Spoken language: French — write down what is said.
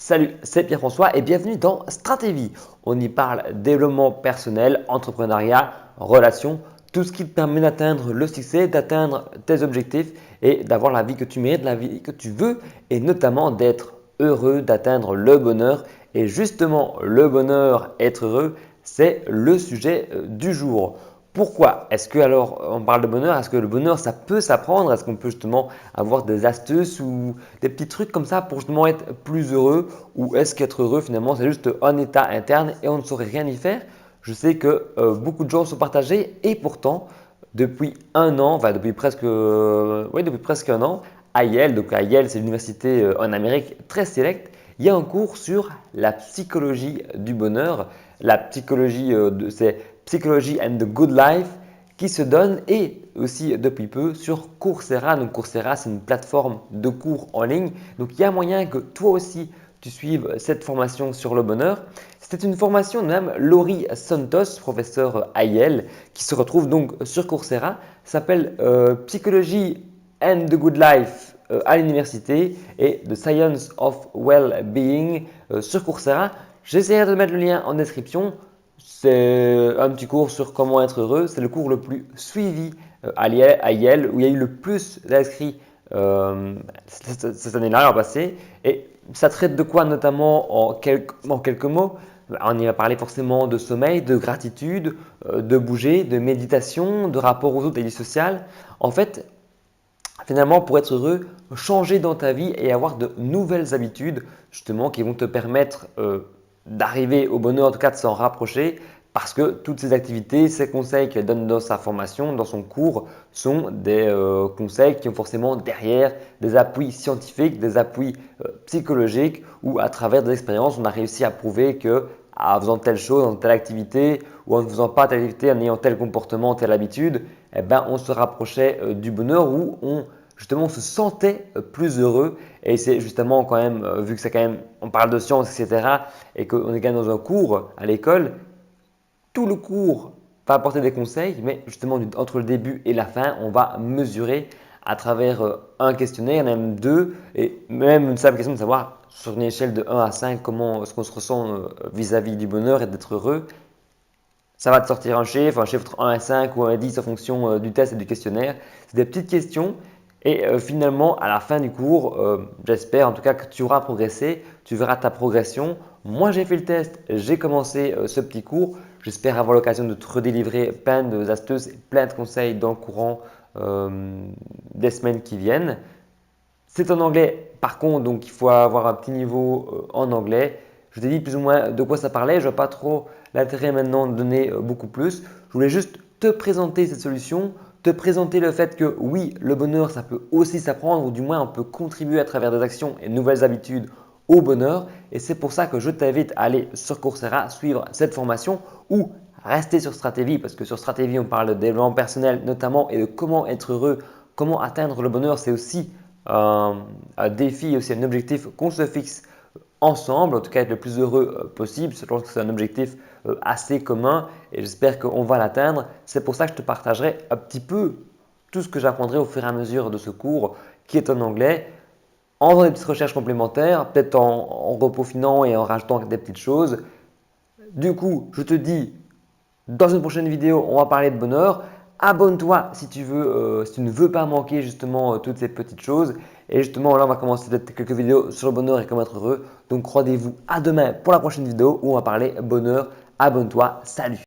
Salut, c'est Pierre-François et bienvenue dans Stratégie. On y parle développement personnel, entrepreneuriat, relations, tout ce qui te permet d'atteindre le succès, d'atteindre tes objectifs et d'avoir la vie que tu mérites, la vie que tu veux et notamment d'être heureux, d'atteindre le bonheur. Et justement, le bonheur, être heureux, c'est le sujet du jour. Pourquoi est-ce que alors on parle de bonheur? Est-ce que le bonheur ça peut s'apprendre? Est-ce qu'on peut justement avoir des astuces ou des petits trucs comme ça pour justement être plus heureux? Ou est-ce qu'être heureux finalement c'est juste un état interne et on ne saurait rien y faire? Je sais que beaucoup de gens sont partagés et pourtant depuis un an, enfin depuis presque un an, à Yale, donc à Yale c'est l'université en Amérique très sélecte, il y a un cours sur la psychologie du bonheur. La psychologie, c'est Psychology and the Good Life qui se donne et aussi depuis peu sur Coursera. Donc Coursera, c'est une plateforme de cours en ligne. Donc il y a moyen que toi aussi tu suives cette formation sur le bonheur. C'était une formation de même Laurie Santos, professeur à Yale, qui se retrouve donc sur Coursera. S'appelle Psychology and the Good Life à l'université et The Science of Well-Being sur Coursera. J'essaierai de mettre le lien en description. C'est un petit cours sur comment être heureux. C'est le cours le plus suivi à Yale où il y a eu le plus d'inscrits cette année-là, l'an passé. Et ça traite de quoi notamment en quelques mots? On y va parler forcément de sommeil, de gratitude, de bouger, de méditation, de rapport aux autres et vie sociale. En fait, finalement, pour être heureux, changer dans ta vie et avoir de nouvelles habitudes justement qui vont te permettre d'arriver au bonheur, en tout cas de s'en rapprocher parce que toutes ces activités, ces conseils qu'elle donne dans sa formation, dans son cours, sont des conseils qui ont forcément derrière des appuis scientifiques, des appuis psychologiques ou à travers des expériences, on a réussi à prouver que en faisant telle chose, en telle activité ou en ne faisant pas telle activité, en ayant tel comportement, telle habitude, eh ben, on se rapprochait du bonheur où on se sentait plus heureux. Et c'est justement quand même, vu que c'est quand même, on parle de science, etc., et qu'on est quand même dans un cours à l'école, tout le cours va apporter des conseils, mais justement entre le début et la fin, on va mesurer à travers un questionnaire, même deux, et même une simple question de savoir sur une échelle de 1 à 5 comment est-ce qu'on se ressent vis-à-vis du bonheur et d'être heureux. Ça va te sortir un chiffre entre 1 et 5 ou 1 et 10 en fonction du test et du questionnaire. C'est des petites questions et finalement, à la fin du cours, j'espère en tout cas que tu auras progressé, tu verras ta progression. Moi, j'ai fait le test, j'ai commencé ce petit cours. J'espère avoir l'occasion de te redélivrer plein d'astuces et plein de conseils dans le courant des semaines qui viennent. C'est en anglais par contre, donc il faut avoir un petit niveau en anglais. Je t'ai dit plus ou moins de quoi ça parlait, je ne vois pas trop l'intérêt maintenant de donner beaucoup plus. Je voulais juste te présenter cette solution, te présenter le fait que oui, le bonheur, ça peut aussi s'apprendre ou du moins on peut contribuer à travers des actions et de nouvelles habitudes au bonheur. Et c'est pour ça que je t'invite à aller sur Coursera, suivre cette formation ou rester sur Stratégie parce que sur Stratégie, on parle de développement personnel notamment et de comment être heureux, comment atteindre le bonheur. C'est aussi un défi, aussi un objectif qu'on se fixe ensemble, en tout cas être le plus heureux possible. Je pense que c'est un objectif assez commun et j'espère qu'on va l'atteindre. C'est pour ça que je te partagerai un petit peu tout ce que j'apprendrai au fur et à mesure de ce cours qui est en anglais, en faisant des petites recherches complémentaires, peut-être en repeaufinant et en rajoutant des petites choses. Du coup, je te dis, dans une prochaine vidéo, on va parler de bonheur. Abonne-toi si tu veux, si tu ne veux pas manquer justement toutes ces petites choses. Et justement, là, on va commencer peut-être quelques vidéos sur le bonheur et comment être heureux. Donc, rendez-vous à demain pour la prochaine vidéo où on va parler bonheur. Abonne-toi. Salut!